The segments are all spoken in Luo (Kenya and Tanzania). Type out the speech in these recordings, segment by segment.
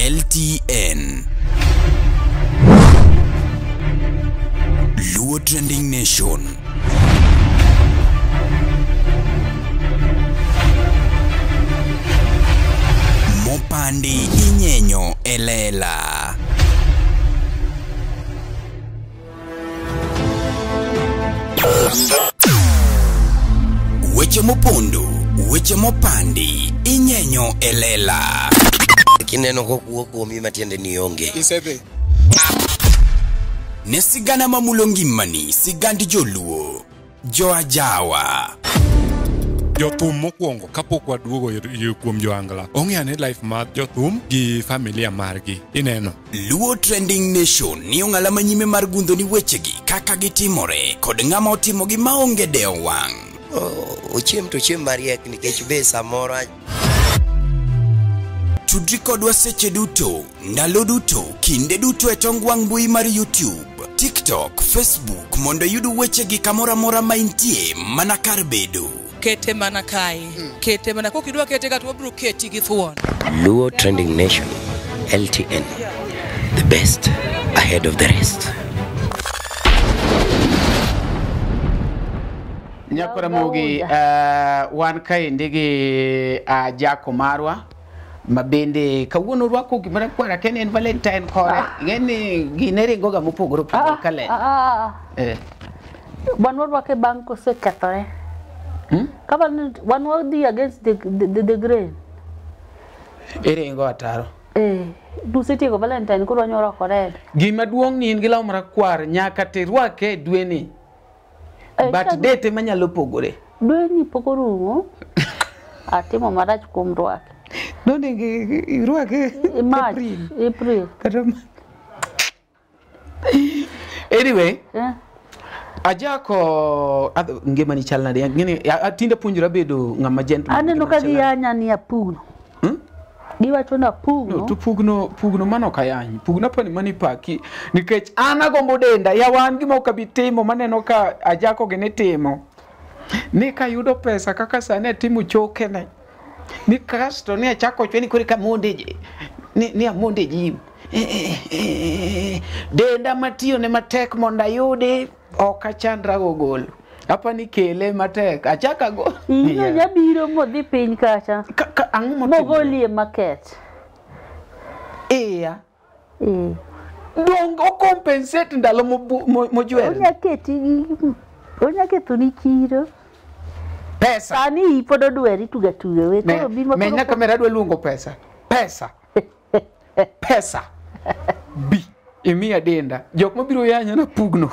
LTN. Luo Trending Nation. Mopandi inyenyo elela. Weche mopondo, weche mopandi inyenyo elela. Kineno ko mi matiende ni onge. Isebe. Ne sigana mamulongi mani, sigandi joluo, jo ajawa. Jothum mokwongo kapok waduogo kuom joangla. Ong'ane life mar jothum gi familia margi. Ineno. Luo Trending Nation ni ong'ala manyime mar gundo ni wechegi kaka gitimore kod ng'ama otimogi maonge deo wang'. Ochiem to chiem mariek nikech be samoro Tudri kodwa seche duto, ndalo duto, kinde duto e tong wang' mbui mar YouTube, TikTok, Facebook mondo yudu wechegi kamora mora ma intie mana kar bedo. Kete mana kai. Kete mana kokidwa kete kat wabro keti gi thuon. Luo Trending Nation, LTN, the best ahead of the rest. Nyakora mogi wan kaende gi Jako Marwa mabende kawuono rwako gimara kwara kene en Valentine kore ngeni ginere goga mopogoro kale one word wake banko se katore kaban one word the against the grain ere ngo ataro du seti go Valentine ko nyoro kore gima duong ni en gilaw mara kwar nyaka te rwake dweni but date manyalo pogore dweni pogoro atimo marach kuom rwake None rwake April. Anyway, Ajako ngema ni chalna de ngene atinde punjura bedo ngama gentle. Aneno ka giyanya ni apugno. Giwacho na pugno. No, to pugno mano kayany. Pugno pani mani paki nikech ana gombo denda ya wan gima okabitimo maneno ka Ajako gene timo. Ni ka yudo pesa kaka sane timo chokene. Ni kasto ni achako chweni kuri ka monde ni amonde ji denda matiyo ne matek monda yude okachandra gogol apa ni kele matek achaka go ino nyabiro modhi piny kacha ang'o mogolie market dongo compensate ndalo mojwer onya ketoni chiro pesa sani ipodo dweri tuga we koro bima me nyaka kamera dwe luongo pesa bi imiya denda jok mabiro yanya na pugno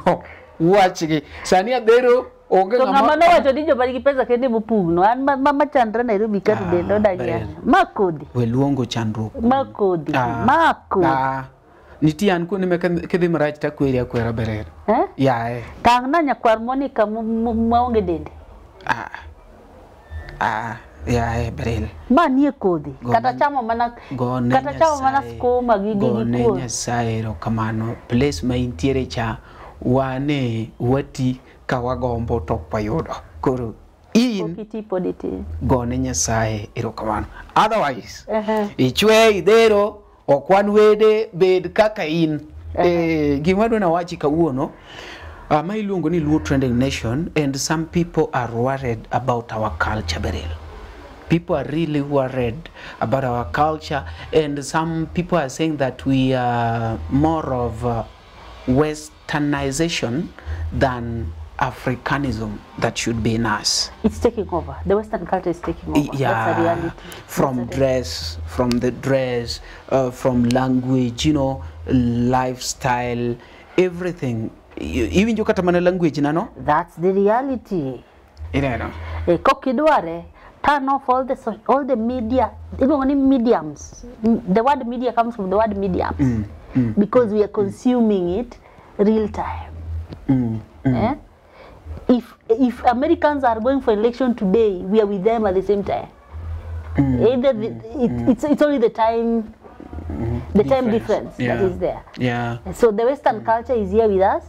wachgi sani adero onge ngama no wacho ni joma nigi pesa kende mopugno an mama chandra Nairobi ka dendo danyanya makodi we luongo chandruok makodi nitie an kuonde me kedhi marach ta kwera berer yae tang na nyakwar Monica maonge dende ya berel manie kodi kata chamo mana skoma gi kuo Nyasaye kamano place ma intiere cha wane wati ka wagombo to payudo koro in gone Nyasaye erokamano otherwise ichwe idero okwan wede bed kaka in gima dona wachi kawuono my iluongo ni Luo Trending Nation, and some people are worried about our culture, Beryl. People are really worried about our culture, and some people are saying that we are more of westernization than Africanism that should be in us. It's taking over. The Western culture is taking over. Yeah, that's a reality. From the dress, from language, you know, lifestyle, everything. Even you got a language, no? That's the reality. Kokidware, turn off all the media, even only mediums. The word media comes from the word mediums because we are consuming it real time. If Americans are going for election today, we are with them at the same time. Either it's only the time. Time difference that is there. Yeah. So the Western culture is here with us.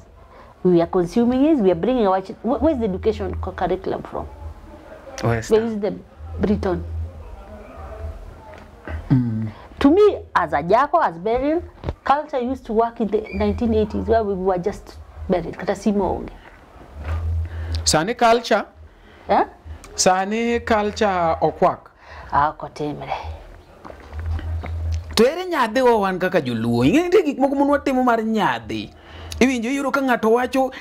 We are consuming it. We are bringing our. Where's the education curriculum from? Western. Where is the Britain? To me, as a jako, as burial, culture used to work in the 1980s where we were just buried. Kata simonge. Sani culture? Eh? Sani culture okwak? Kotemre. To ere nyadhi wa wan kaka joluo. Ing'e gik moko mon watimo mar nyadhi. Iwinjo yuro ka ng'ato wacho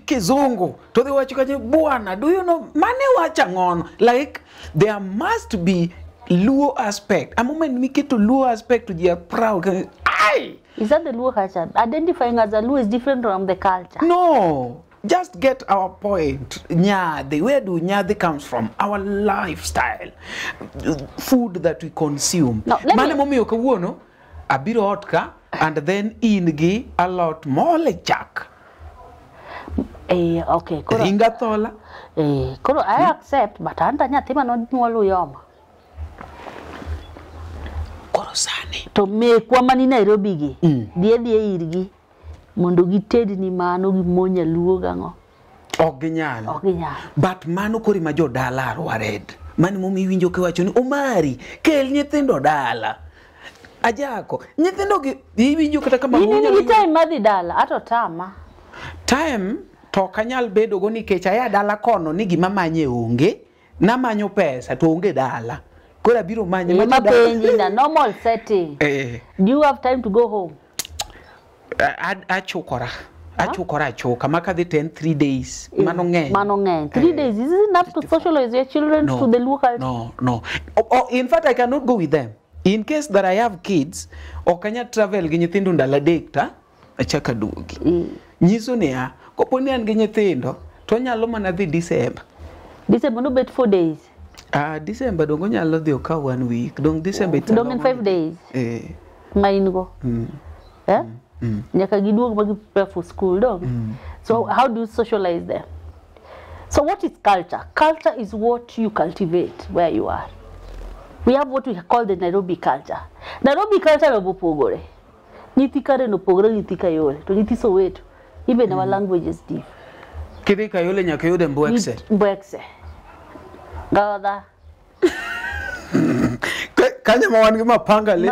kizungu to dhi wacho kaje bwana, do you know mane wacha ngono? Like there must be Luo aspect. A moment we get to Luo aspect to be proud. Aye. Is that the Luo culture? Identifying as a Luo is different from the culture. No. Just get our point. Nyadi, where do Nyadi comes from? Our lifestyle. Food that we consume. No, Mane momi okawuono, abiro otka, and then ingi a lot more like Jack. Okay. Ringa thola. Koro I accept, but anta nyathi mano nyuolo yoma. Koro sani. To me kwa mani Nairobi gi. Die irgi. Mondo gited ni mano gi monya luo gango. Oginyalo. But mano kori ma jodala wared. Mani momi winjo ke wacho ni Omari kel nyithindo dala. Ajako nyithindo gi winjo kata kama monya. Ni time madhi dala ato tama. Time to kanyal bedo go nikech aya dala kono ni gima manye onge na manyo pesa to onge dala. Kora biro manye ma penji na normal setting. Do you have time to go home? Achukora choka maka the 3 days mano ng'eny 3 days is it enough to socialize your children to the local? No. In fact I cannot go with them in case that I have kids okanya travel gi nyithindo ndala dekta achaka duogi nyiso ne koponi an gi nyithindo to nyalo mana dhi December no bet 4 days December dongo nyalo dhi ka 1 week dong December dong in 5 days maingo nyaka giduog ma prepare for school dog. So how do you socialize them? So what is culture? Culture is what you cultivate where you are. We have what we call the Nairobi culture. Nairobi culture no bopogore. Nyithi kare no pogore nyithi Kayole to nyithi Soweto. Even our language is different. Kidhi Kayole nyaka yude Mbwekse. Gada. Kanya mawan gi mapanga le.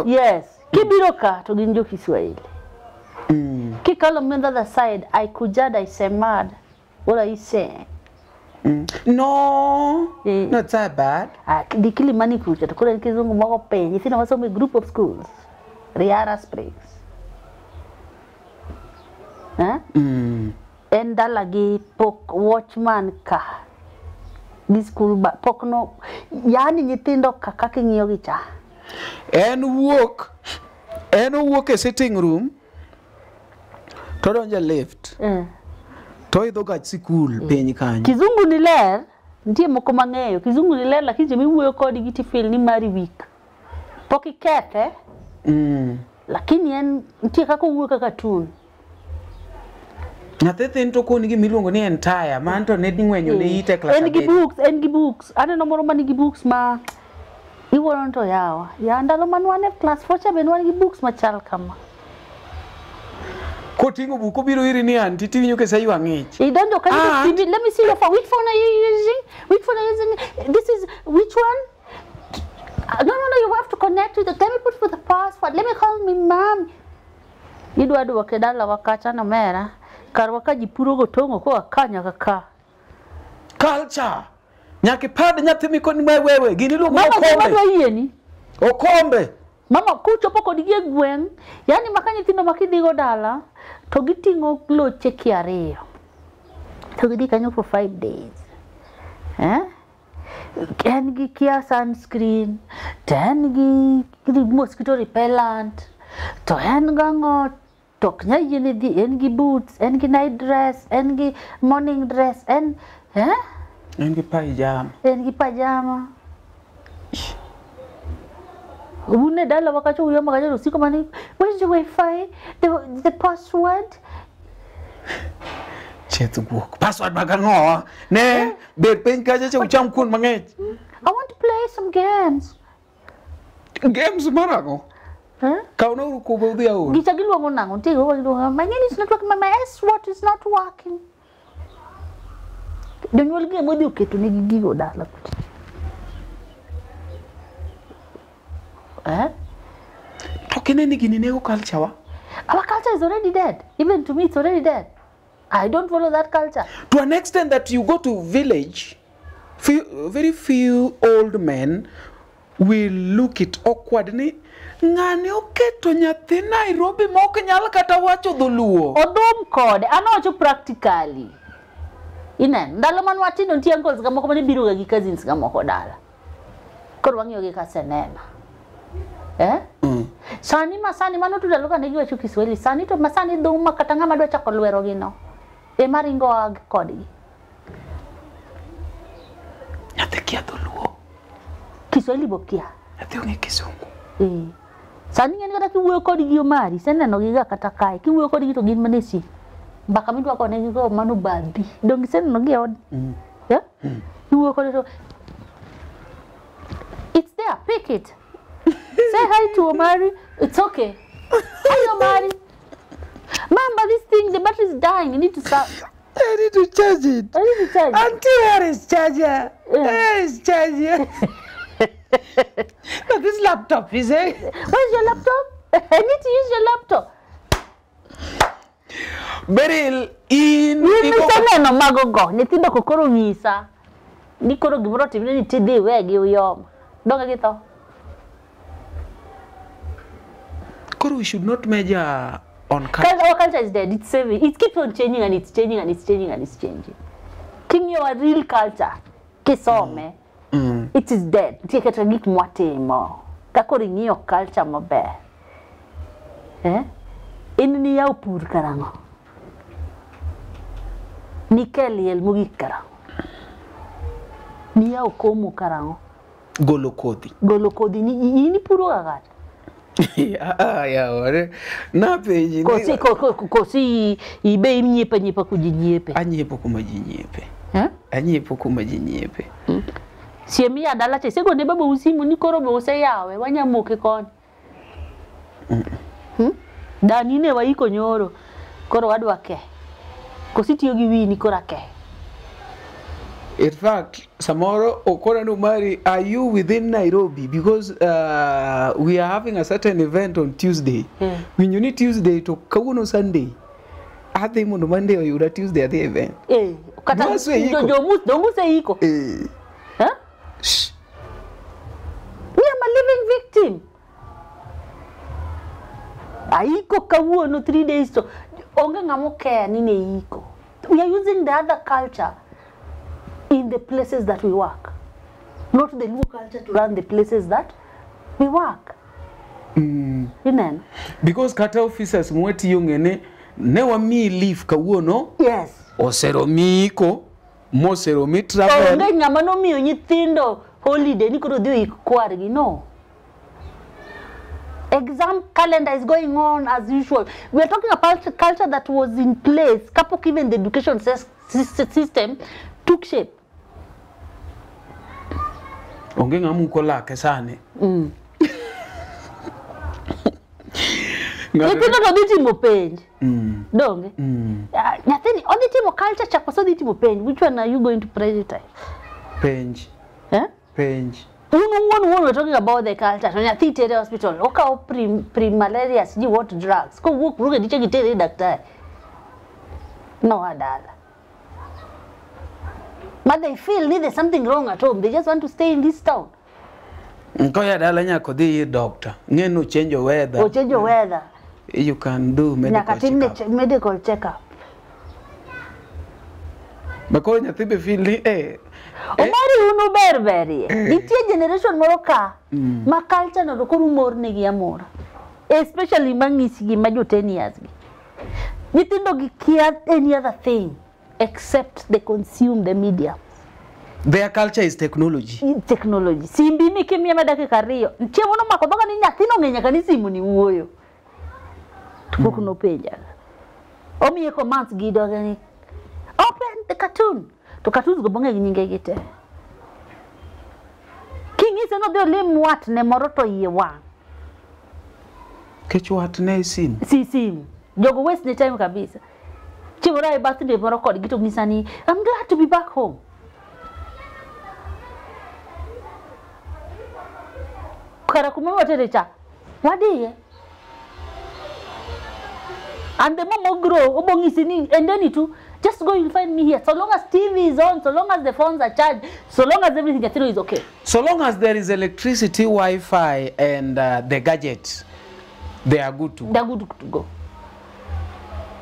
Yes. Kibiro ka to ginjo Kiswahili. Kikalo on the other side, I kujada is mad. What are you saying? No, not that bad. Dikili mani kuja to kule kizungu mako penye. Sina wasome group of schools. Riara Springs. Enda lagi pok watchman ka. This school ba pok no. Yani nyithindo kakaki ng'iyo gi cha. En wuok e sitting room to donjo left to idho gach sikul piny kanyo. Kizungu ni ler, nitie moko mang'eyo kizungu ni ler lakini jemi wuoyo kodi giti feel ni mari week pok ikethe lakini en nitie kaka wuoyo kaka tun. Nyathi to koni gi miluongo ni entire man to ne ding'wenyo ne ite class en gi books aneno moro man gi books ma iwuono to yawa. Ya ndalo manwane class 4 cha benwan gi books machal kama. Kotingo buku biro iri ni anti tivinyo ke sayi wang'ich. Idonjo ka let me see your phone. Which phone are you using? Which phone are you using? This is which one? No, you have to connect with it. Let me put for the password. Let me call me mom. Idwadu wakedala wakacha na mera. Karwaka jipuro gotongo kwa kanya kaka. Culture. Nyaki pad nyathi mikoni wewe gini luongo okombe. Okombe. Mama kuchopo kodigie gweng, yani maka nyithindo makidhigo dala to giting'o loche kiariyo. To gidhi kanyo for 5 days. En gi kia sunscreen, to en gi mosquito repellent, to en gang'o to knya yini dhi, en gi boots, en gi night dress, en gi morning dress, en gi pajama. Une dala wakacho uyama kacho usiko mani. Where's the Wi-Fi? The password? Chetu buok. Password magang'o. Ne bet piny kacha cha ucham kun mang'ech. I want to play some games. Games marago? Kauna urukubo udhi auri. Gicha giluongo nango. My name is not working. My S-Watch is not working. Jonyuol gi modhi oketo ni gigo dala. Talking any Guinea culture. Our culture is already dead. Even to me, it's already dead. I don't follow that culture. To an extent that you go to village, very few old men will look it awkwardly. Ngani oketo nyathi Nairobi mok nyal kata wacho dholuo. Odum kode, anocho practically. Inen, ndalo man watino ntie uncles ga moko mane biro ga gi cousins ga moko dala. Koro wang'iyo gi ka sinema. Sani mano tu dalo kane giwacho Kiswahili, sani to masani dhuma kata ng'ama dwa chako lwero gi no. Maringo ag kodgi. Nyathi kia dholuo. Kiswahili bokia. Nyathi onge kisungu. Sani ng'eni kata kiwuoyo kodgi Omari, seneno giga kata kae, kiwuoyo kodgi to gin manesi. Mbaka midwa kone gigo mano badhi. Dongi seneno gi od. Kiwuoyo kodgi to it's there, pick it. Say hi to Omari, it's okay. Hi Omari. Mamba, this thing, the battery is dying, you need to start. I need to charge it. I need to charge it. Auntie, where is charger? Where is charger? No, this laptop is it? Where's your laptop? I need to use your laptop. Beryl, in... No magogo, nitindo kokoro ngisa. Ni koro gimoro timne ni tidhi wegi uyom. Donga gito. Koro, we should not measure on culture. Our culture is dead. It's saving. It keeps on changing and it's changing and it's changing and it's changing. King your real culture. Kisome. It is dead. Take it and get mwatemo. Kakori ngiyo culture mabe. Ini ya upur karango. Nikeli el mugi karango. Ni ya ukomu karango. Golokodi ni puro agad. Ya ore na peji kosi ibe nyepa kujinyepe anyepo kuma jinyepe siemi ya dala che sego ne baba usimu ni koro bo se yawe wanyamoke kon dani ne waiko nyoro koro wadwa ke kosi tiyo gi wini kora ke. In fact, Samoro Okora Omari, are you within Nairobi? Because we are having a certain event on Tuesday. When you need Tuesday to Kauno Sunday, are they on Monday or you are Tuesday at the event? Don't say iko. Huh? Shh. We are a living victim. Aiko Kauno 3 days to Onga ngamoke nine iko. We are using the other culture in the places that we work, not the new culture to run the places that we work. Because kata officers mweti yongene newa mi leave kawuono. Yes. Osero mi iko, mosero mi travel. Onge nyamano mi onyithindo holiday ni koro dio ikwargi no. Exam calendar is going on as usual. We are talking about a culture that was in place. Kapok even the education system took shape. Onge ngamu kola kesane. Nitino no ditimo page. Donge. Nyathini oditimo culture chako so ditimo page. Which one are you going to prioritize? Page. Page. We're talking about the culture. Nyathi tere hospital. Oka pre-malaria siji what drugs. Ko work ruge diche gitere doctor. No adala. But they feel there's something wrong at home. They just want to stay in this town. Nkoya dala nyako di doctor. Ngenu change your weather. Or change your weather. You can do medical check-up. Medical check-up. Bako nyathibe feel ni Omari uno berberi. Itie generation moroka. Ma culture no rokuru mor negi amora. Especially mangisi gi majo 10 years. Nithindo gi kia any other thing except they consume the media. Their culture is technology. Technology. Simbi ni kimia madake kariyo. Nchie wono makodoka ni nyathino ngenya kanisimu ni uoyo. Tukuku no peja. Omi eko months gido gani. Open the cartoon. To cartoons go bonga nyinge gite. King is no de lem wat ne moroto ye wan. Kechu wat ne sim. Sim. Jogo waste the time kabisa. Chibora birthday moroko gito nisani. I'm glad to be back home. Kara kumama terecha. Wadi. And the mom will grow, and then it too. Just go and find me here. So long as TV is on, so long as the phones are charged, so long as everything is okay. So long as there is electricity, Wi-Fi, and the gadgets, they are good to go. They are good to go.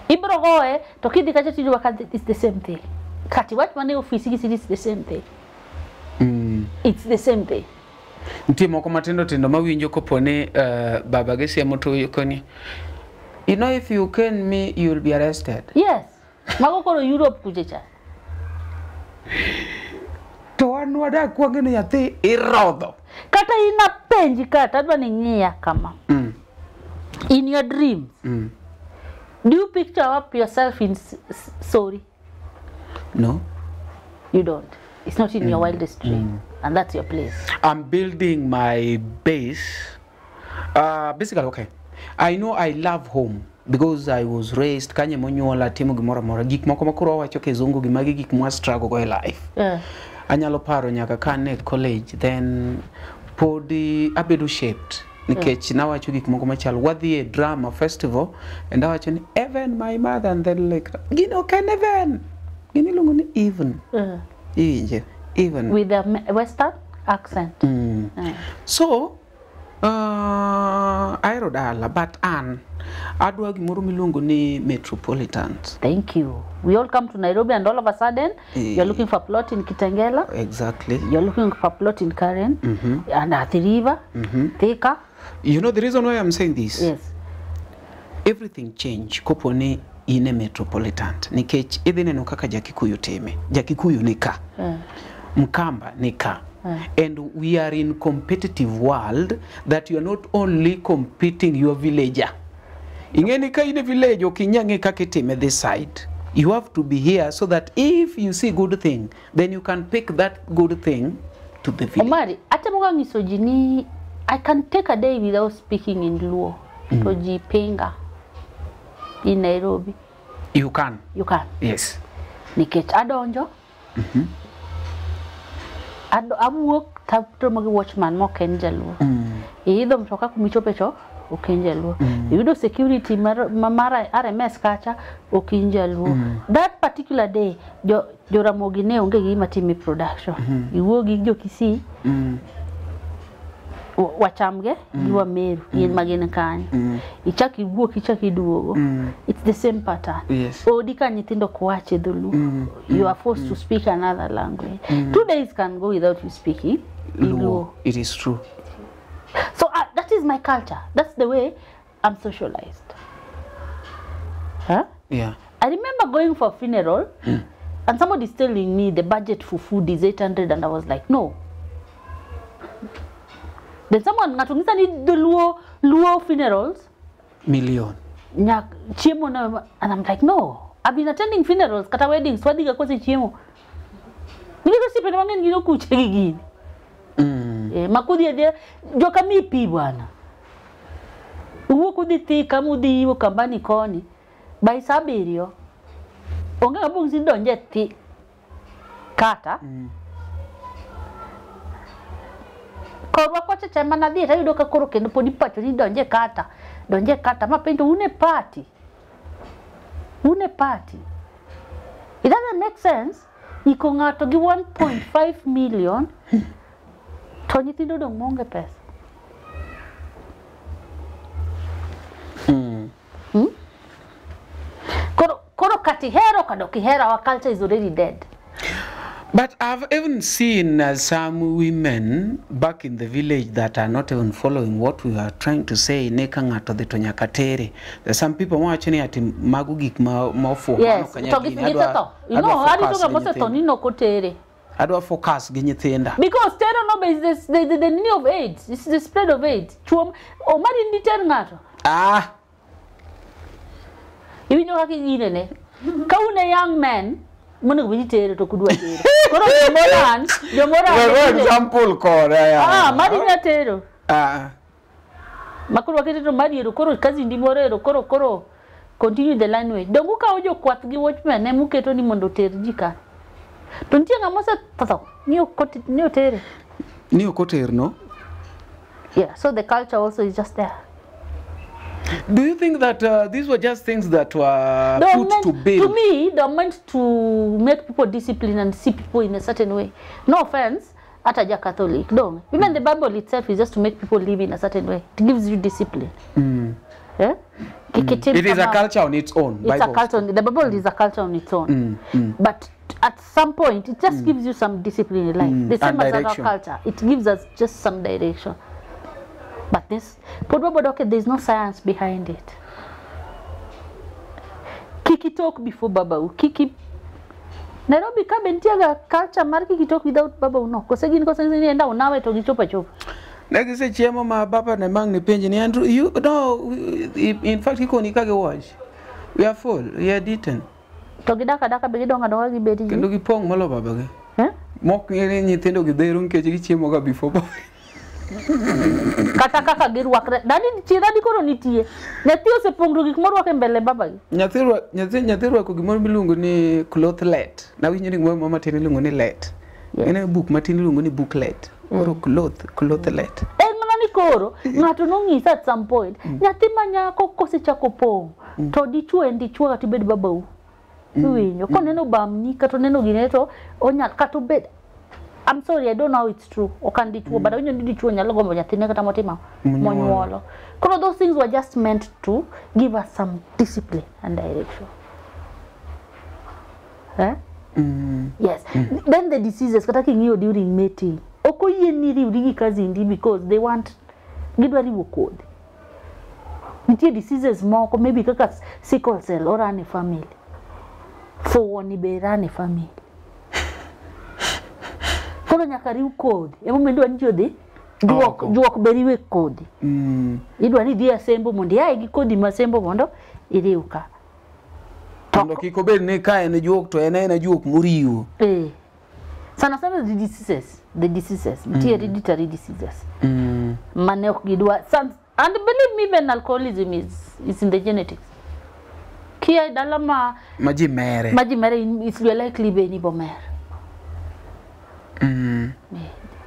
Ibrogoe, toki di gadget is the same thing. Kati what money office is the same thing. It's the same thing. Ntimo komatendo tendo mawinjo kopone baba gesi ya moto yokoni. You know, if you can me, you will be arrested. Yes. Magokoro Europe kujecha. To anwada kwangene yate irodho. Kata ina penji kata adwa ni ngia kama. In your dreams. Do you picture up yourself in sorry? No. You don't. It's not in your wildest dream. And that's your place. I'm building my base. Basically, okay. I know I love home because I was raised kanye monyola timo gimora mora gik moko makuro wacho kizungu gimagi gik mwa struggle go life. Anyalo paro nyaka kane college then podi abedo shaped nikech na wacho gik moko machal wadhi a drama festival and awacho ni even my mother and then like gino can even gini lungo ni even even with a western accent. So Irodala, but adwa gimoro milungo ni metropolitans. Thank you. We all come to Nairobi and all of a sudden you're looking for a plot in Kitengela. Exactly. You're looking for a plot in Karen and Athi River, Thika. You know the reason why I'm saying this? Yes. Everything change kopone in a metropolitan. Nikech idhine no kaka Jakikuyu teme. Jakikuyu nika. Mkamba nika. And we are in competitive world that you are not only competing your villager. Ingeni ka in a village okinyange kakitime this side. You have to be here so that if you see good thing, then you can pick that good thing to the village. Omari, ate mga misogini, I can take a day without speaking in Luo. Tojipenga in Nairobi. You can. You can. Yes. Nikech adonjo. Abuok tapto magi watchman mo kenjaluo. Idho mtoka kumichopecho okinjaluo. Yudo security mara RMS kacha okinjaluo. That particular day Joramogi ne onge gima timi production. Iwogi jo Kisii. Wachamge giwa Meru yin magina kanyo. Ichaki iwuok ichaki duogo. It's the same pattern. Yes. Odika nyithindo kwache dholuo. You are forced to speak another language. 2 days can go without you speaking Luo. It is true. So that is my culture. That's the way I'm socialized. Huh? Yeah. I remember going for a funeral and somebody telling me the budget for food is 800 and I was like, no. Then someone ngatungisa ni the Luo funerals. Million. Nyak chiemo na, and I'm like, no. I've been attending funerals, kata weddings, wadiga kwasi chiemo. Niko sipe na wangen gino kuche gigini. Makudi ya joka mipi bwana. Uwo kudi Thika mudi iwo kambani koni. By sabirio. Onga abung sindonje ti kata. Korwa kwa chacha manadhi yudo ka koro kendo podi pacho ni donje kata mapendo une party it doesn't make sense iko ngato gi 1.5 million to nyithindo dong monge pesa koro kati hero kadoki hero, our culture is already dead. But I've even seen some women back in the village that are not even following what we are trying to say. Neka ngato de tonyakatere. There's some people watching ati magugik mafo. Yes. Togifingita to. You know, hadi toga mose tonino kotere. Adwa focus ginyithinda. Because terror no is the need of AIDS. It's the spread of AIDS. Chuom o mari nditer ngato. You know haki ginene. Kaune young man muna kujitere to kudua tere. Koro jomoran. For example, kora. Mari na tero. Makuru wakati to mari koro kazi ndimorero koro continue the line way. Dongu ka ojo kwath gi watchman ne muketo ni mondo terjika. To ntie ngama se tato ni otere. Ni okoter no. Yeah, so the culture also is just there. Do you think that these were just things that were put to build? To me, they're meant to make people disciplined and see people in a certain way. No offense, Ataja Catholic, don't. Even the Bible itself is just to make people live in a certain way. It gives you discipline. Yeah? It is a culture on its own. It's a culture. The Bible is a culture on its own. But at some point, it just gives you some discipline in life. The same as our culture. It gives us just some direction. But this, okay, there's no science behind it. Kiki talk before Babau. Kiki Nairobi ka bentiaga culture mar Kiki talk without Babau no. Kose gin kose ni enda unawe to gichopa chopa. Like say chiemo ma baba na mang ni penji ni Andrew, you no, in fact iko ni kage watch. We are full. We are eaten. To gidaka daka begidonga donga gibeti. Kendo gipong malo baba ge. Mok ngere nyithindo gidhero nkech gichiemo ga before baba. Kata kaka girwakre dani chirani koro nitie nyathi osepongro gik morwake mbele baba gi nyathi rwako gimoro miluongo ni clothlet na winjo ni gimoro matin iluongo ni let ene book matin iluongo ni booklet koro clothlet mana ni koro ngato nong'isa at some point nyathi manyako kosechako pong to dichuo en dichuo kata bed babau winjo koneno bamni kata neno gineto onyal kata bed. I'm sorry, I don't know how it's true. Okan dichuo, but when you need dichuo nyalo gombo nyathine kata motima monyuolo. Because those things were just meant to give us some discipline and direction. Yes. Then the diseases kata kingiyo during mating. Oko yeni riwdigi kazi indi because they want gidwa riwo kode. Nitie diseases moko maybe kaka sickle cell or any family. For ni berane family. Kono nyaka riw kodi emo mendo anjo dhi juok beriwe kodi idwa ni dia sembo mondo yae gi kodi ma sembo mondo iriw ka mondo kiko bed ne kae ne juok to ena juok muriwo sana the diseases hereditary diseases mane ok gidwa and believe me when alcoholism is in the genetics kia dalama maji mere is likely be ni bomer.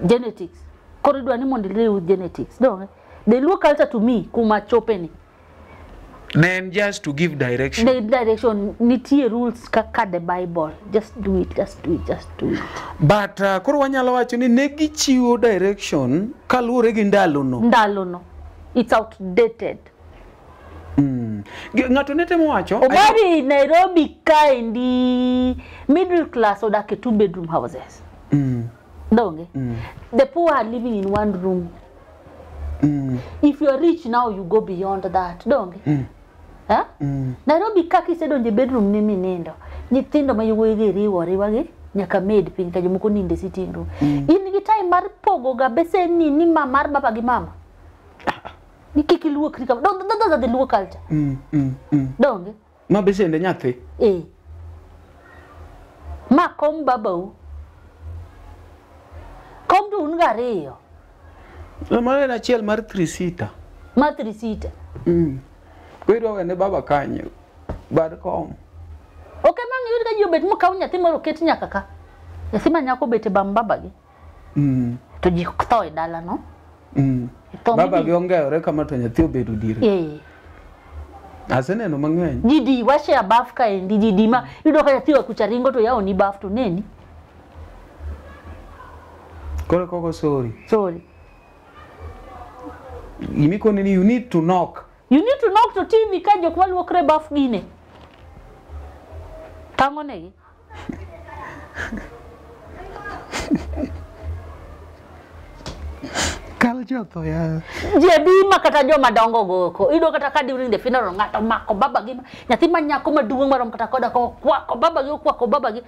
Genetics. Corridor ni mondile with genetics. No, the look culture to me kuma chopeni. Then just to give direction. The direction nitie rules kaka the Bible. Just do it. But koro wanyalo wacho ni negi chiwo direction kaluore gi ndalo no. It's outdated. Ngato netemo wacho Obari Nairobi kind middle class odake 2-bedroom houses. The poor are living in one room. If you are rich now, you go beyond that. Nairobi kaki said on the bedroom ni minendo. Nyithindo mayuwege riwage nyaka maid piny ka jomoko ninde sitting room. In gi time mar pogo ga besen ni mamar baba gi mama. Ni kiki luok rika. Those are the luo culture. Ma besende nyathi. Ma kom babau. Kom tu ungareyo. Mare na chiel mar 3-seater. Ma 3-seater. Kwero ene baba kanyo. Bad kom. Okay man yuri ka jobet mo kaw nyathi moro ket nyaka ka. Nyathi ma nyako bete bam baba gi. To ji tho e dala no. Baba gi ongeore kama to nyathi obedo dire. Aseneno mang'eny. Didi washe abaf ka endi didi ma yudo ka nyathi kucharingo to yao ni baf to neni. Koko sorry. You need to knock. You need to knock to TV ka jok maluokre baf gine. Tango negi. Culture to ya. Jadi makata joma dongo goko. Ido kata ka during the funeral ngato mako baba gi. Nyathi manyako maduong marom kata koda ko kwako baba gi.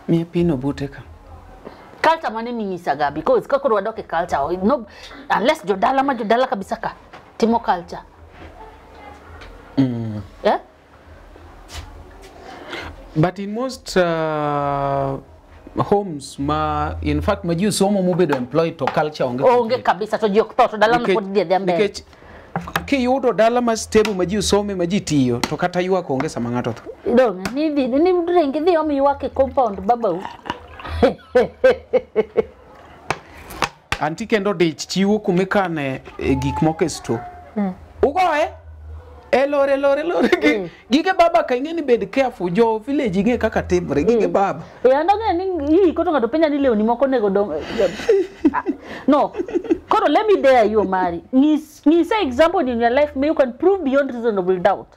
Mi pino buteka. Culture mane mingisaga because kakoro wadoke culture no unless jodala kabisa ka timo culture. Yeah? But in most homes in fact maji somo mobedo employed to culture onge kabisa to jok to dala no pod dia dembe. Ki yudo dala ma stable maji some maji tiyo to kata yuwa ko onge sama ngato to. Ni renge dhi omi yuwa ke compound babau. Anti kendo dich chiwo kumikane gik moko e store. Ugoe elore gige baba ka ingeni bed careful jo village inge kaka timre gige baba ando ni hii koto ngato penya ni leo ni moko nego dong no koto let me dare you Mari ni say example in your life may you can prove beyond reasonable doubt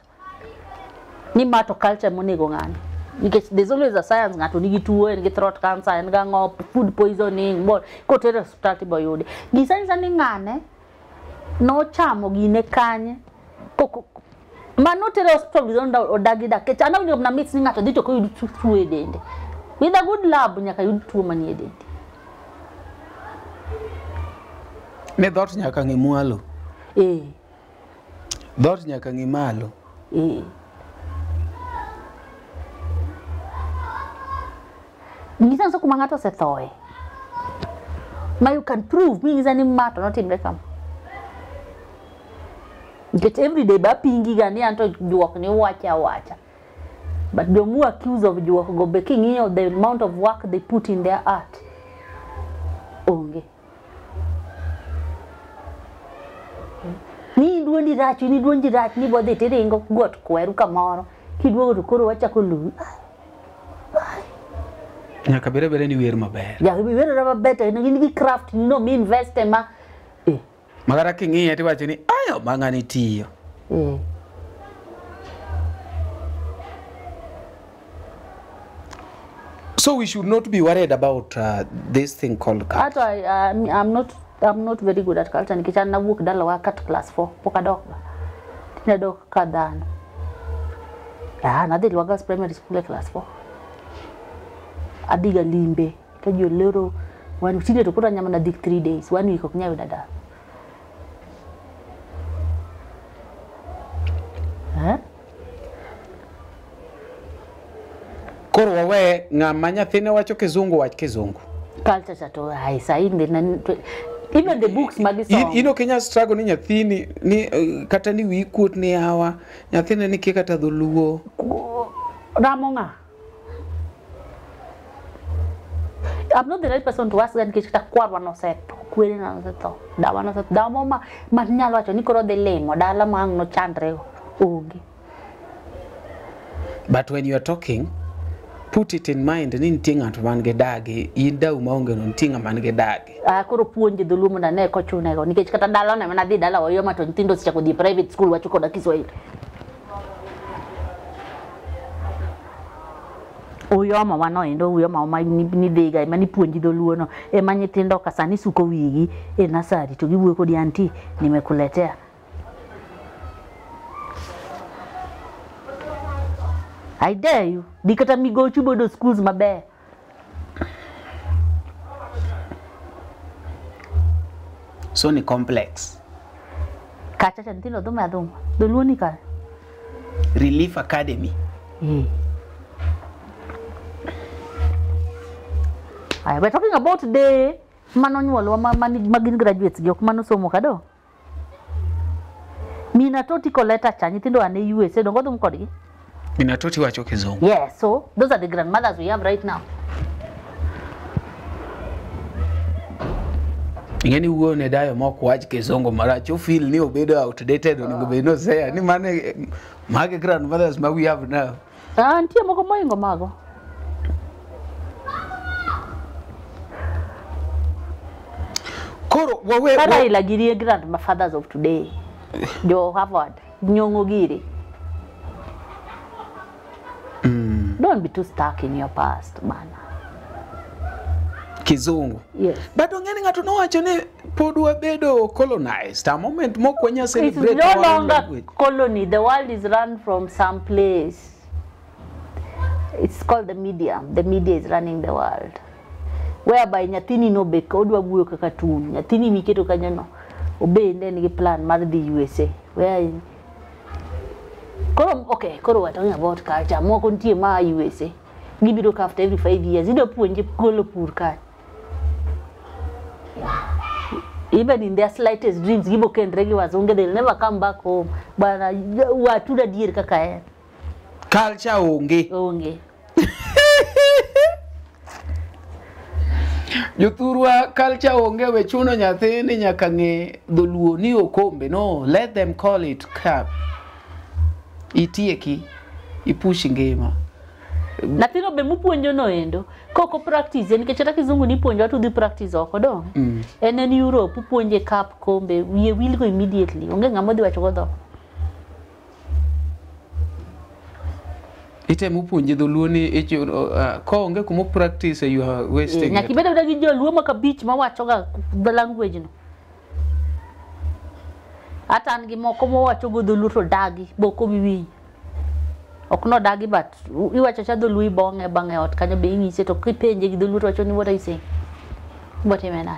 ni mato culture monego ngani because there's always a science ngato nigi tuo en gi throat cancer en ga ngop food poisoning bol koto hospital tibo yude gi science ni ngane no chamo gine kanye koko mano tere hospital bizonda odagi da ke chana na mix ngato dito ko yudu tuo edende with a good lab nyaka yudu tuo mani edende ne dot nyaka ngi mwalo dot nyaka ngi malo Ngisanso kumangato se thoe ma you can prove me is any matter not in rekam get every day ba pingi gani anto juok ni wacha but the more accused of juok go baking of the amount of work they put in their art onge ni duondi rach ni bode tere ngo got kweru kamoro kiduogo to koro wacha ko lu nyaka bere ni wer maber ya wer maber ni craft no me invest ma magara kingi ati wacho ni ayo mangani tiyo so we should not be worried about this thing called culture. I'm not very good at culture nikichana na work dala wa kat class 4 poka dok tina dok kadan na de wagas primary school class 4 adiga limbe kajo lero wan tinde to kota nyama na dik 3 days one week ok nyawe dada koro wawe ngama nyathine wacho kizungu wach kizungu culture chato hai sainde na even the books magiso ino Kenya struggle ni nyathini ni kata ni wi kuot ni hawa nyathine ni kata dholuo ramonga I'm not the right person to ask that kita kwarwa no set kwere na to dawa no set dawa ma nyalo wacho ni koro de lemo dala mang no chandre ogi but when you are talking put it in mind ni ntinga to man gedagi inda umaonge no ntinga man gedagi koro puonje dhulumu na ne ko chune go nikech kata dala na mana dhi dala wayo ma to ntindo sicha kodi private school wacho koda Kiswahili uyo mama no endo uyo mama ni dega mani puonji dholuo no e manyitindo kasani suko wigi e nasari to giwuo kodi anti nimekuletea I dare you dikata migochu bodo schools maber so ni complex kacha chantino do madum dholuo ni ka Relief Academy we're talking about the manonyuolwa magin graduates jok manosomo kado Minatoti koleta cha nyithindo ane USA dongo dum kodgi Minatoti wacho kizungu. Yes, so those are the grandmothers we have right now. Ingeni uone dayo moko wacho kizungu maracho feel ni obedo outdated oningo be no say ni mane mage grandmothers ma we have now. Antie moko moingo mago. Koro wawe Kara ilagirie grandfathers of today. Jo Harvard, Nyong'o Giri. Don't be too stuck in your past, man. Kizungu. Yes. But ongeni ngato no wacho ni podwa bedo colonized. A moment mo kwenya celebrate. It's no longer colony. The world is run from some place. It's called the media. The media is running the world. Whereby nyathini no beka odwa buyo kaka tun. Nyathini miketo kanyano. Obende ni plan mar the USA. Where okay, koro we're talking about culture. Moko ntie ma USA. Gibiro after every 5 years. Ido puonje kolo pur ka. Even in their slightest dreams, gibo kendre gi wazonge, they'll never come back home. Bana watuda dier kaka en. Culture onge. Onge. Jothurwa culture onge we chuno nyathi ni nyaka ng'e dholuo ni okombe. No, let them call it cap. Itieki, ipush ngima. Nathino be mupuonjo no endo. Koko practice, nikech hata kizungu ni puonjo to dhi practice oko dong. En Europe puonje cap kombe, wiye will go immediately. Onge ng'ama dhi wacho go dho. Ite mupuonje dholuo ni ko onge kumo practice you are wasting. Nyaki bedo gi joluo maka beach ma wacho ga the language no. Ata an gi moko mo wacho go dholuo to dagi boko biwi. Ok no dagi but iwacho cha dholuo bang'e ot kanyo be ing'ise to kipenje gi dholuo to wacho ni what are you saying? What do you mean?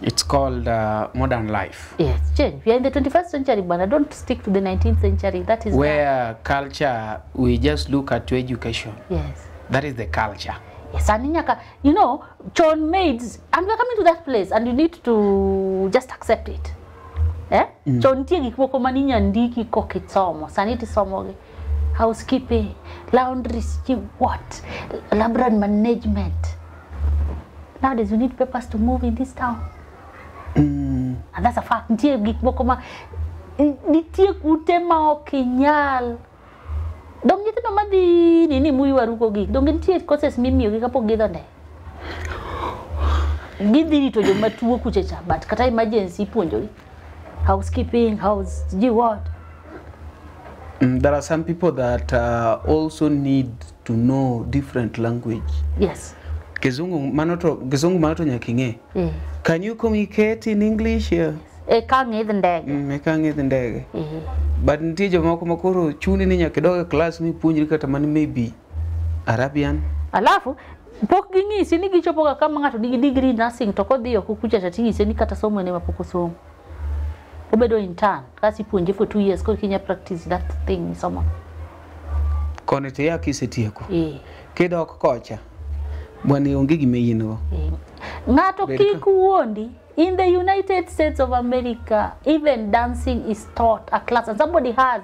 It's called modern life. Yes, change. We are in the 21st century, but I don't stick to the 19th century. That is where culture, we just look at to education. Yes. That is the culture. Yes, and you know, John maids, and we're coming to that place, and you need to just accept it. Eh? John tiegi kwa maninya ndiki kokitsomo, saniti somo, housekeeping, laundry, what, labour management. Nowadays, you need papers to move in this town. And that's a fact. Nitie gik moko ma nitie kute ma okinyal. Dong nyithindo madhi nini mui waruko gik. Dong nitie courses mimiyo gi kapok gidho ndege. Gidhi rito joma tuo kuchecha, but kata emergency puonjogi. Housekeeping, what? There are some people that also need to know different language. Yes. Kizungu manoto nyaking'e. Can you communicate in English here? Kang'e the ndege. Kang'e the ndege. But nitie jomoko makoro chuni ni nyaka doge class mi puonjri kata mani maybe Arabian. Alafu pok ging'isi ni gichopo kama ng'ato nigi degree nursing to kodhi oko kucha tating'ise ni kata somo ne mapok osomo. Obedo intern kasi puonje for 2 years ko kinya practice that thing somo. Kone te ya kisetieko. Kidok kocha. Bwana onge gime yingo. Ng'ato kik wuondi. In the United States of America, even dancing is taught a class, and somebody has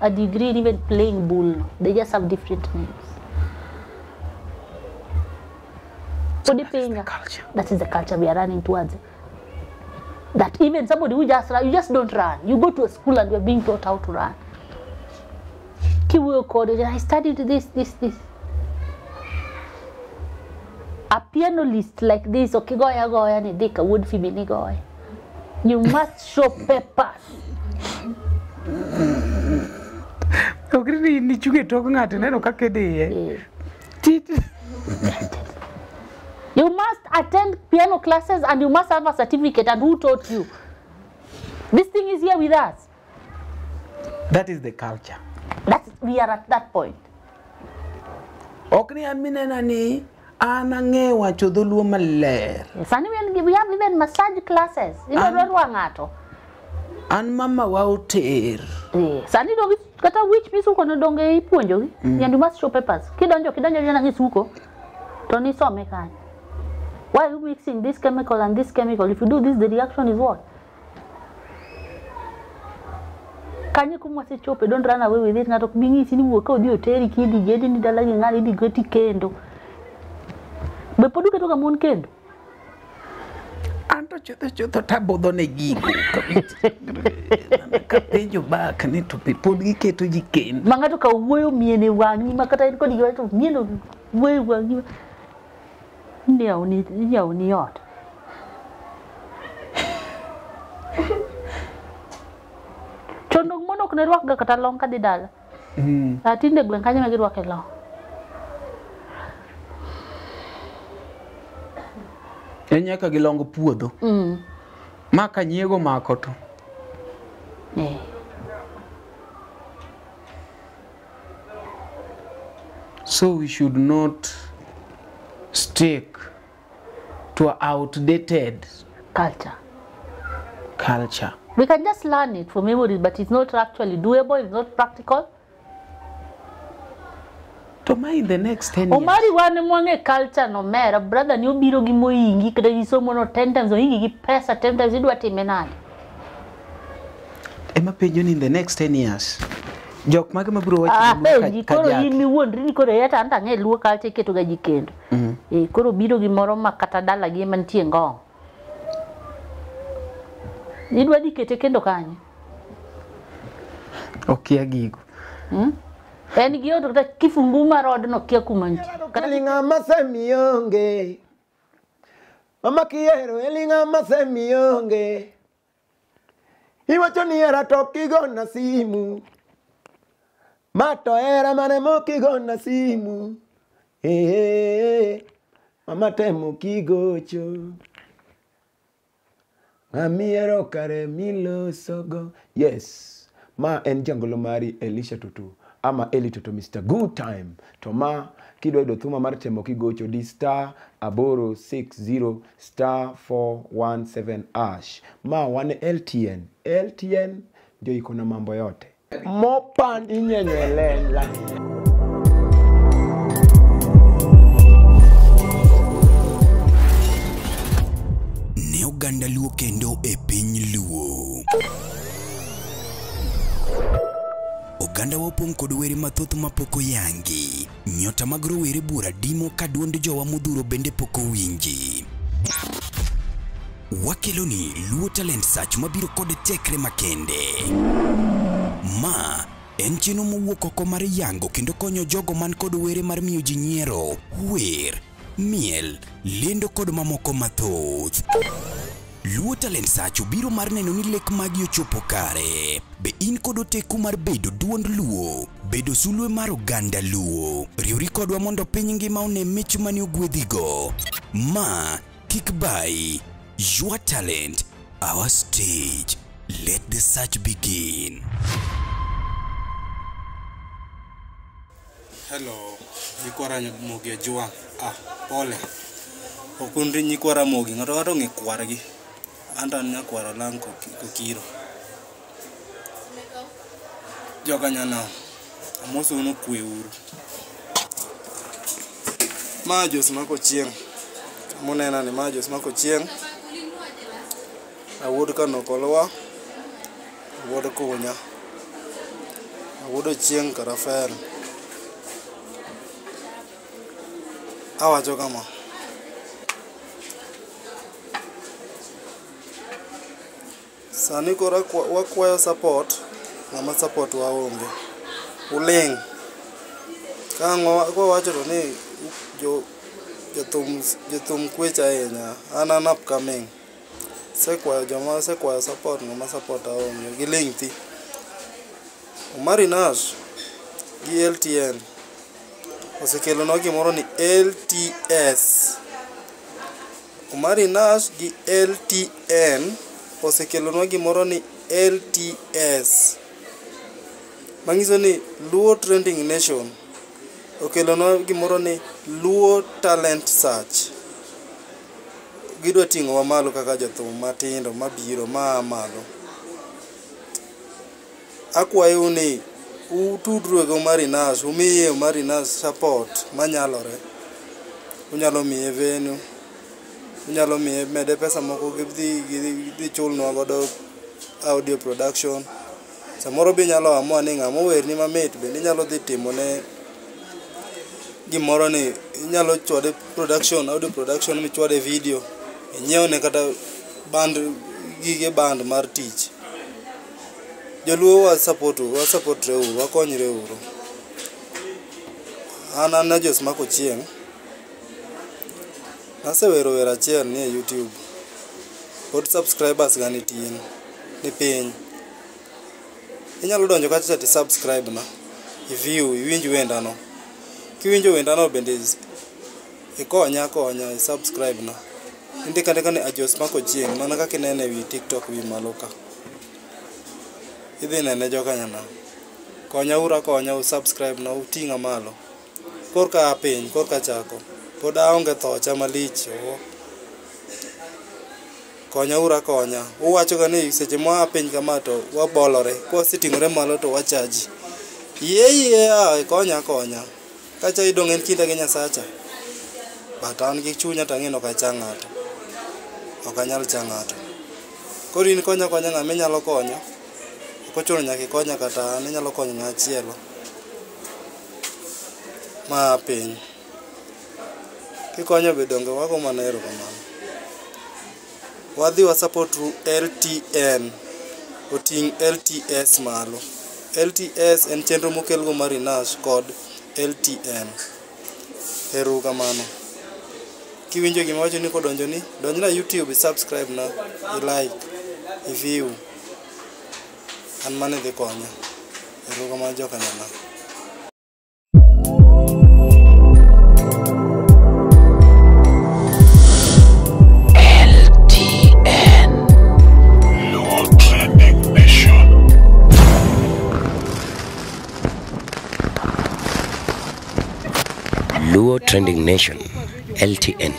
a degree in even playing bull. They just have different names. So that is the culture. That is the culture we are running towards. That even somebody who just run, you just don't run. You go to a school and you are being taught how to run. Kiwi code, I studied this. A pianist like this, okay, goya ni dika wood fi bini goya. You must show papers. Ogri ni chuge tok ng'ato neno kaka de. You must attend piano classes and you must have a certificate, and who taught you? This thing is here with us. That is the culture. We are at that point. Okni aminena ni anang'e wacho dholuo maler. Yes, and we have even massage classes. You know, an mama wa oter. Yes, and you know, kata which piece kono donge ipuonjo gi. And you must show papers. Kidonjo jana ngisuko. To ni some kan. Why are you mixing this chemical and this chemical? If you do this, the reaction is what? Can you come and chope? Don't run away with it. Not being in work out your terry kid, getting the line and the gritty candle. But put it on a moon kendo. Anto chuto tabodo ne gigo. Kapenjo back need to be put iketo jikendo. Mangato ka wuoyo miene wangi makata ko digo to mieno wuoyo wangi. Nyaw ni ot. Chondo mono kune rwak ga kata long ka di dala. Atinde gwen kanya magi rwak e long. Nyaka gilongo puodho. Maka nyiego mako to. So we should not stick to an outdated culture. We can just learn it for memories, but it's not actually doable, it's not practical. To my in the next 10 years. Omari wane mwange culture no mera, brother ni obiro gi moingi kada gisomo no 10 times oingi gi pesa 10 times idwa time nade. Ema penjo ni in the next 10 years. Jok mage mabiro wacho koro in miwuondri ni koro yata anta ng'e luo culture iketo ga ji kendo. Koro biro gimoro ma kata dala gi mantie ngong'. Idwa dhi kete kendo kanye? Okia gigo. En gi odo kata kifungu mar odno kia kuma nti. Kata ng'ama semionge. Mama kiero ng'ama semionge. Iwacho ni era to kigona simu. Mato era mane mokigona simu. Mama temo kigocho. Amiero kare milosogo. Yes. Ma en jangolo mari Elisha Tutu. Ama Eli Tutu Mr. Good Time. To ma kidwa yudo thuma mar temo kigocho di *860 *417#. Ma wane LTN. LTN ndio iko na mambo yote. Mopan inyenyele laki. Ne oganda luo kendo e piny luo. Oganda wapong kod were mathoth mapoko yangi. Nyota mag rowere bura dimo ka duond jowa modhuro bende poko winji. Wakeloni Luo Talent Search mabiro kod tekre makende. Ma en chino mowuok oko mar yango kendo konyo jogo man kod were mar miyo ji nyiero, wer, miel, lendo kod mamoko mathoth. Luo Talent Search biro mar neno ni lek magi ochopo kare. Be in kod oteku mar bedo duond Luo, bedo sulwe mar oganda Luo. Riwri kodwa mondo piny ngima one mich mani ogwedhigo. Ma kik bai. Your talent, our stage. Let the search begin. Hello, Nikwara Mogi Juang. Pole. Okundri Nikwara Mogi, ng'ato ng'ikwargi. Anta nyakwara lang kokiro. Joga nyana. Amoso uno kwe uru. Majos mako chieng. Munena ni majos mako chieng. Awuod kano kolwa. Awuod kunya. Awuod chieng Karafael. Awacho kama. Sani kora wakwayo support. Ngama support waonge. Uling. Kango kwa wacho ni jothum kwecha ahinya. An upcoming. Sekwayo joma sekwayo support ngama support aonge. Giling thi. Omari Nash gi LTN osekelo no gimoro ni LTS. Omari Nash gi LTN osekelo no gimoro ni LTS. Mangiso ni Luo Trending Nation okelo no gimoro ni Luo Talent Search. Gidwa ting'o wa malo kaka jothum matindo mabiro malo. Akwayo ni utudruok Omari Nash, umiye Omari Nash support manyalore. Unyalo miye venue, unyalo miye mede pesa moko gidhi chulnwa godo audio production. Samoro be nyalo amua ni ng'ama werni mamit bende nyalo dhi timone gimoro ni nyalo chwade production, audio production michwade video. Nyiew ne kata gige band mar tich. Joluo wa support reuru, wakonyre uru. Ana Jos mako chieng. Nasewero wera achiel ni YouTube. Pod subscribers gani tin ni piny. Inyalo donjo kata ti subscribe na. Iwinj wenda no. Kiwinjo wenda no bende ikonya subscribe na. Indika ni Jos mako chieng mana kaka inene wi TikTok wi maloka. Idhi nene joka nyana. Konya subscribe na utinga malo. Korka piny, korka chako. Pod aonge thocha malich. Konya. Uwacho ga ni seche mwa piny kama to wabolore. Kwa sitingore malo to wachaji. Konya. Kacha idongen kinda gi Nyasacha. Batan gi chunya tang'ino ka chang'ato. Ok anyal chang'ato. Koro in konya ng'ama nyalo konyo. kochuno nyaka ikonya kata an inyalo konyo ng'achielo ma piny kikonyo be donge wago mana erokamano. Wadhi wa support LTN oting LTS malo. LTS en chenro mokelgo mar Nash kod LTN. Erokamano. Kiwinjo gima wacho ni kodonjo ni donj na YouTube, subscribe na, like, view. An mane dhi konyo. Erokamano jokanyana. Luo Trending Nation, LTN,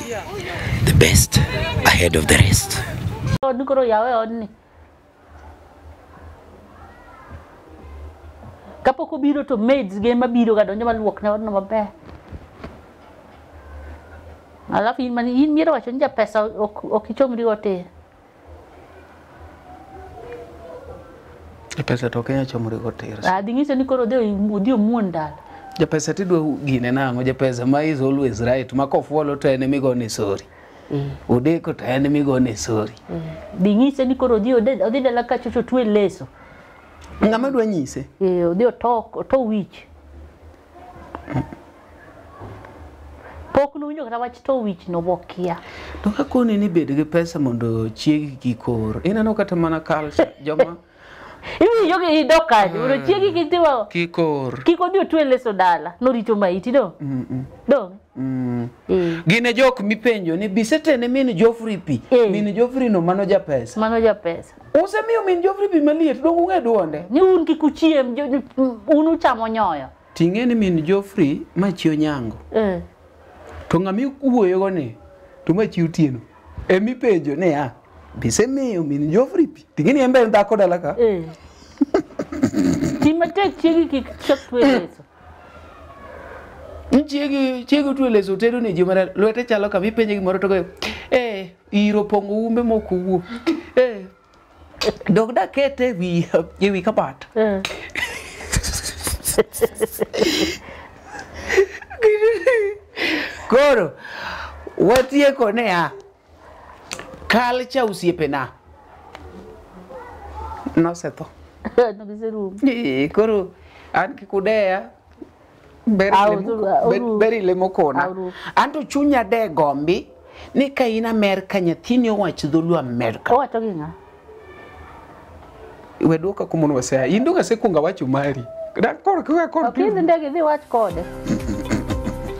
the best ahead of the rest. Kapok obiro to maids ge mabiro ga donjo maluok ne odno maber. Alafu in miro wacho ni pesa ok ichomri ote. Pesa to Kenya chomri goter. Dingise ni koro odio muondal. Ja pesa tidwa gine nango ja pesa ma is always right makofuolo to ene migone sorry. Udeko to ene migone sorry. Dingise ni koro odhi dala ka chocho twe leso. Ngama dwa nyise? Odhi to wich. Pok no winjo kata wach to wich no bokia. To ka koni ni bed gi pesa mondo chiegi kikor. Ineno kata mana culture joma Iwi yogi idokaje, uro chiegi kitiwa kikor. Kiko dio twe leso dala, no rito maiti do. Do. Gine jok mipenjo ni bisetene min Joffrey pi. Min Joffrey no mano ja pesa. Mano ja pesa. Usemiyo min Joffrey pi maliet dong unge duonde. Ni un kikuchiem unu chamo nyoyo. Tingeni min Joffrey machio nyango. To ngami uwoyo gone to machio tieno. Emi penjo ne ya. Bisemiyo min Joffrey pi. Tingeni embe ndako dala ka. Timatek chiegi kik twe leso. Chiegi twe leso tedo ne jomara lwete chalo kama ipenje gimoro to go iro pongo umbe moko wuo. Dog da kete wi kabat. Koro watieko ne ya culture usiepena nosetho. No giserum. Koro an kikudeya beri lemo kona. Anto chunya de gombi ni ka in Amerika nyathini owach dholu Amerika. Owacho gi ng'a? We duoka kumono wasea. Induka sekunga wacho mari. Okay, ndege dhi wach kode.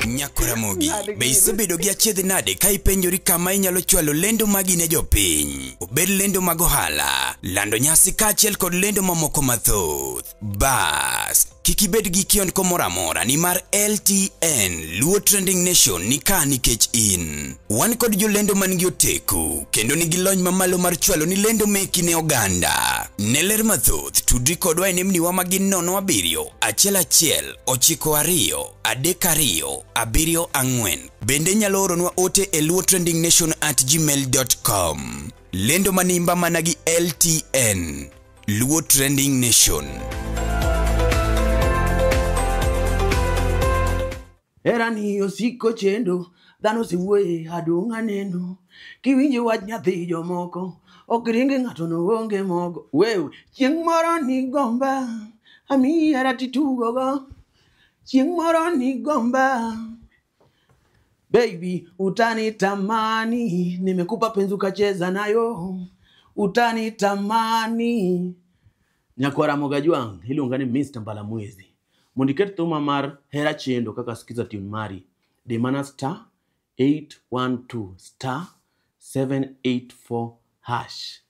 Nyakuramogi, be isebedo gi achiedh nade ka ipenjori kama inyalo chwalo lendo magi ne jopiny. Obed lendo mag ohala, lando nyasi kaachiel kod lendo mamoko mathoth. Bas, kik ibed gi kionko moro amora ni mar LTN, Luo Trending Nation ni ka nikech in. Wan kod jolendo man gi oteku, kendo nigi lony mamalo mar chwalo ni lendo meki ne oganda. Ne ler mathoth, tudri kodwa e nembniwa magin 07 1 9 2 3 2 4. Bende nyalo oronwa ote e luotrendingnation@gmail.com. Lendo manimba managi LTN, Luo Trending Nation. Erani osiko chendo, dhano siwuoye adong' aneno. Kiwinjo wach nyathi jomoko, ok ringe ng'ato no onge mogo. Wewe, chieng' moro ni gomba, amiyi aratitugogo. Chieng' moro ni gomba. Baby, utanitamani, nimekupa penzi ukacheza nayo. Utanitamani. Nyakwara Mogajwang, iluonga ni Mr. Mbalamwezi. Mondiket thuma mar hera chendo kaka sikiza tune mari. De mana *812 *784 hash.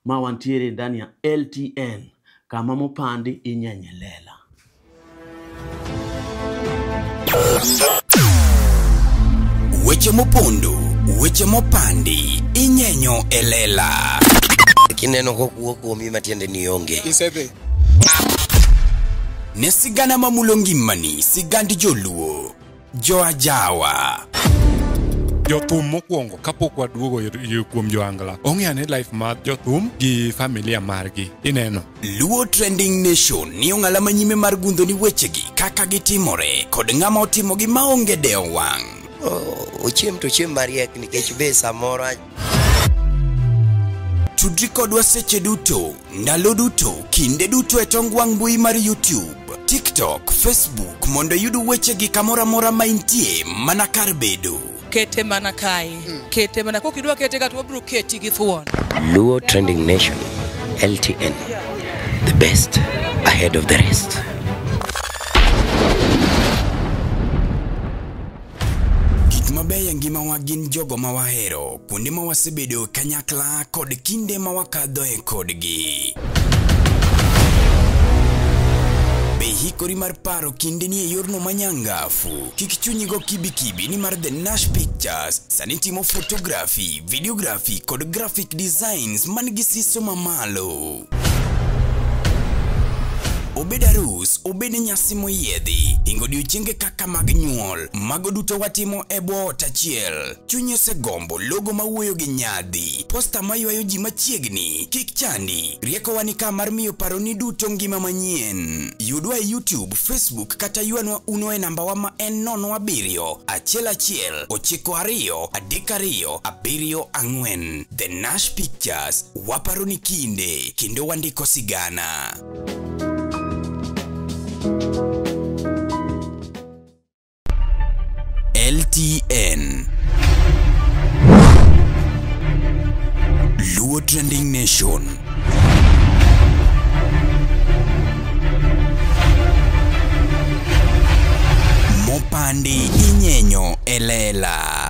Ma wantiere ndani ya LTN kama mopandi inyenyelela. Weche mopondo, weche mopandi inyenyo elela. Kineno kokuo kuomi matiende ni onge. Isebe. Ne sigana mamulo ngimani, sigand joluo, jo ajawa. Jothum mokwongo kapok waduogo kuom joangla. Ong'e life mar jothum gi familia margi. Ineno. Luo Trending Nation ni ong'ala manyime mar gundho ni wechegi kaka gitimore kod ng'ama otimogi maonge deo wang'. Ochiem to chiem mariek nikech be samoro Tudri kodwa seche duto, ndalo duto, kinde duto e tong wang' mbui mar YouTube, TikTok, Facebook mondo yud wechegi kamora mora ma intie mana kar bedo. Kete mana kae. Kete mana kokidwa kete ka to wabro keti gi thuon. Luo Trending Nation, LTN, the best ahead of the rest. Mabeyo ngima wa gin jogo ma wahero, kuonde ma wasebedo kanyakla kod kinde ma wakadho e kodgi. Be hikori mar paro kinde ni e yorno manyangafu. Kik chunyigo kibi ni mar The Nash Pictures sani timo photography, videography kod graphic designs man gi siso mamalo. Obed arus, obed nyasi moyiedhi, ingo odiochienge kaka mag nyuol, mago duto watimo e bwo ot achiel. Chunyi osegombo logo mawuoyo gi nyadhi, posta maywayo ji machiegni, kik chandi, rieko wani ka mar miyo paroni duto ngima manyien. Yudwa e YouTube, Facebook kata yuanwa uno e namba wa ma en 07 11 92 32 74. The Nash Pictures, waparoni kinde, kendo wandiko sigana. LTN Luo Trending Nation. Mopandi inyenyo elela.